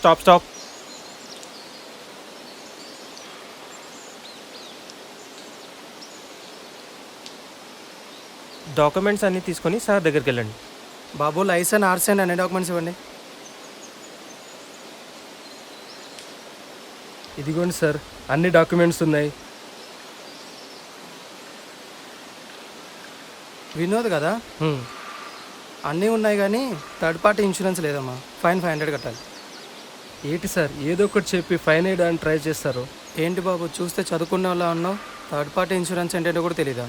Stop. Documents అన్నీ తీసుకొని sir దగ్గరికి వెళ్ళండి. బాబు లైసెన్స్ ఆర్సెన్ అనే డాక్యుమెంట్స్ ఇవ్వండి. ఇదిగోండి సార్, అన్ని డాక్యుమెంట్స్ ఉన్నాయి. వినోద్ కదా, అన్నీ ఉన్నాయి కానీ థర్డ్ పార్టీ ఇన్సూరెన్స్ లేదమ్మా. ఫైన్ 500 కట్టాలి. ఏంటి సార్ ఏదో ఒకటి చెప్పి ఫైన్ వేయడానికి ట్రై చేస్తారు? ఏంటి బాబు చూస్తే చదువుకునే వాళ్ళ ఉన్నావు, థర్డ్ పార్టీ ఇన్సూరెన్స్ ఏంటంటే కూడా తెలీదా?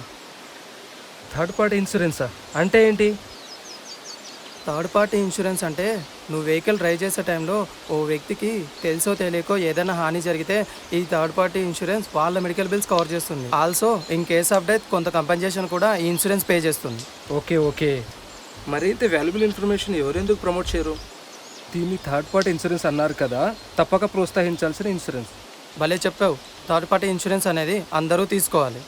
థర్డ్ పార్టీ ఇన్సూరెన్సా అంటే ఏంటి? థర్డ్ పార్టీ ఇన్సూరెన్స్ అంటే నువ్వు వెహికల్ డ్రైవ్ చేసే టైంలో ఓ వ్యక్తికి తెలుసో తెలియకో ఏదైనా హాని జరిగితే ఈ థర్డ్ పార్టీ ఇన్సూరెన్స్ వాళ్ళ మెడికల్ బిల్స్ కవర్ చేస్తుంది. Also in case of death కొంత కంపెన్సేషన్ కూడా ఈ ఇన్సూరెన్స్ పే చేస్తుంది. ఓకే. మరి ఇంత వాల్యుబుల్ ఇన్ఫర్మేషన్ ఎవరెందుకు ప్రమోట్ చేయరు? దీన్ని థర్డ్ పార్టీ ఇన్సూరెన్స్ అన్నారు కదా, తప్పక ప్రోత్సహించాల్సిన ఇన్సూరెన్స్. భలే చెప్పావు. థర్డ్ పార్టీ ఇన్సూరెన్స్ అనేది అందరూ తీసుకోవాలి.